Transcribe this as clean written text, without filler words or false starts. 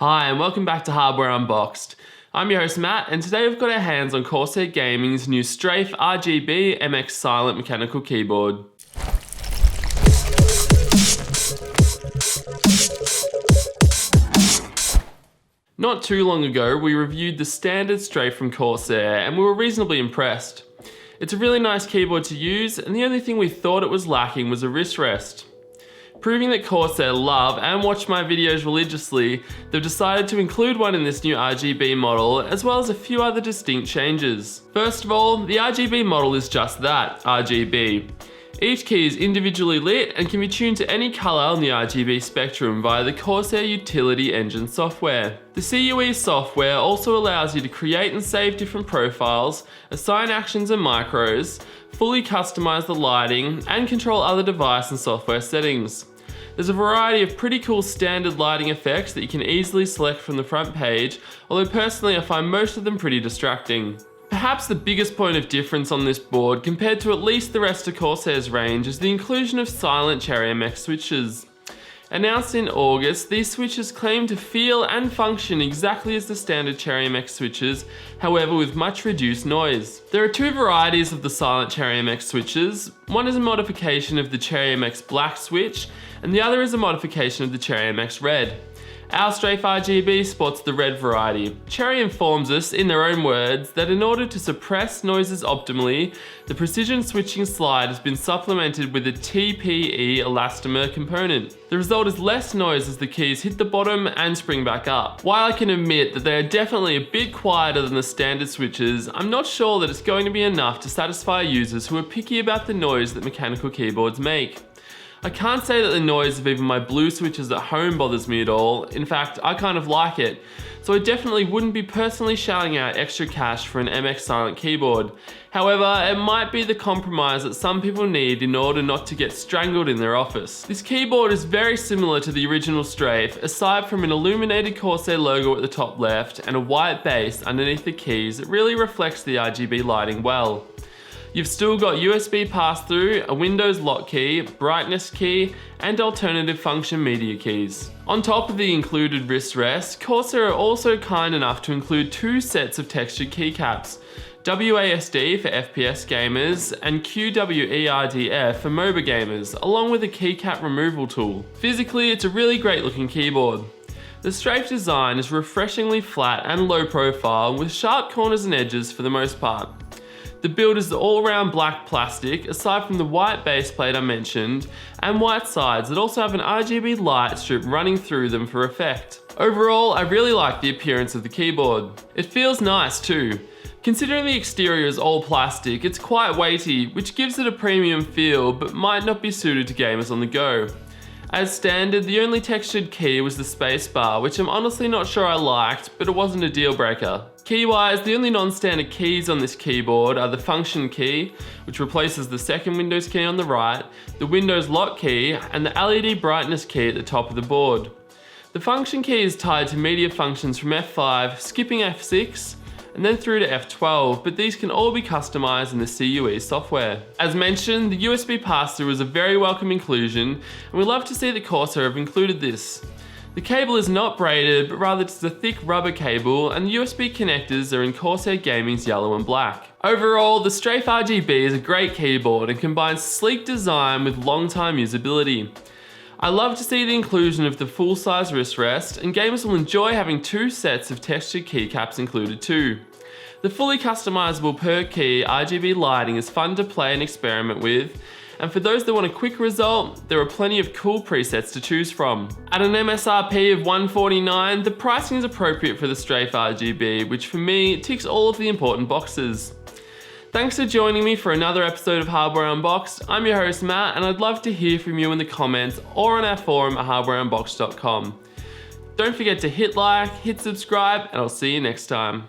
Hi and welcome back to Hardware Unboxed. I'm your host Matt, and today we've got our hands on Corsair Gaming's new STRAFE RGB MX Silent mechanical keyboard. Not too long ago, we reviewed the standard STRAFE from Corsair and we were reasonably impressed. It's a really nice keyboard to use, and the only thing we thought it was lacking was a wrist rest. Proving that Corsair love and watch my videos religiously, they've decided to include one in this new RGB model, as well as a few other distinct changes. First of all, the RGB model is just that, RGB. Each key is individually lit and can be tuned to any colour on the RGB spectrum via the Corsair Utility Engine software. The CUE software also allows you to create and save different profiles, assign actions and macros, fully customize the lighting, and control other device and software settings. There's a variety of pretty cool standard lighting effects that you can easily select from the front page, although personally I find most of them pretty distracting. Perhaps the biggest point of difference on this board compared to at least the rest of Corsair's range is the inclusion of silent Cherry MX switches. Announced in August, these switches claim to feel and function exactly as the standard Cherry MX switches, however with much reduced noise. There are two varieties of the silent Cherry MX switches. One is a modification of the Cherry MX Black switch, and the other is a modification of the Cherry MX Red. Our STRAFE RGB sports the red variety. Cherry informs us, in their own words, that in order to suppress noises optimally, the precision switching slide has been supplemented with a TPE elastomer component. The result is less noise as the keys hit the bottom and spring back up. While I can admit that they are definitely a bit quieter than the standard switches, I'm not sure that it's going to be enough to satisfy users who are picky about the noise that mechanical keyboards make. I can't say that the noise of even my blue switches at home bothers me at all. In fact, I kind of like it. So I definitely wouldn't be personally shelling out extra cash for an MX Silent keyboard. However, it might be the compromise that some people need in order not to get strangled in their office. This keyboard is very similar to the original STRAFE, aside from an illuminated Corsair logo at the top left and a white base underneath the keys that really reflects the RGB lighting well. You've still got USB pass-through, a Windows lock key, brightness key, and alternative function media keys. On top of the included wrist rest, Corsair are also kind enough to include two sets of textured keycaps, WASD for FPS gamers and QWERDF for MOBA gamers, along with a keycap removal tool. Physically, it's a really great looking keyboard. The STRAFE design is refreshingly flat and low profile, with sharp corners and edges for the most part. The build is the all-round black plastic, aside from the white base plate I mentioned, and white sides that also have an RGB light strip running through them for effect. Overall, I really like the appearance of the keyboard. It feels nice too. Considering the exterior is all plastic, it's quite weighty, which gives it a premium feel, but might not be suited to gamers on the go. As standard, the only textured key was the spacebar, which I'm honestly not sure I liked, but it wasn't a deal breaker. Key-wise, the only non-standard keys on this keyboard are the function key, which replaces the second Windows key on the right, the Windows lock key, and the LED brightness key at the top of the board. The function key is tied to media functions from F5, skipping F6, and then through to F12, but these can all be customized in the CUE software. As mentioned, the USB pass-through is a very welcome inclusion, and we love to see that Corsair have included this. The cable is not braided, but rather just a thick rubber cable, and the USB connectors are in Corsair Gaming's yellow and black. Overall, the STRAFE RGB is a great keyboard and combines sleek design with long-time usability. I love to see the inclusion of the full-size wrist rest, and gamers will enjoy having two sets of textured keycaps included too. The fully customizable per key RGB lighting is fun to play and experiment with, and for those that want a quick result, there are plenty of cool presets to choose from. At an MSRP of $149, the pricing is appropriate for the STRAFE RGB, which for me ticks all of the important boxes. Thanks for joining me for another episode of Hardware Unboxed. I'm your host Matt, and I'd love to hear from you in the comments or on our forum at hardwareunboxed.com. Don't forget to hit like, hit subscribe, and I'll see you next time.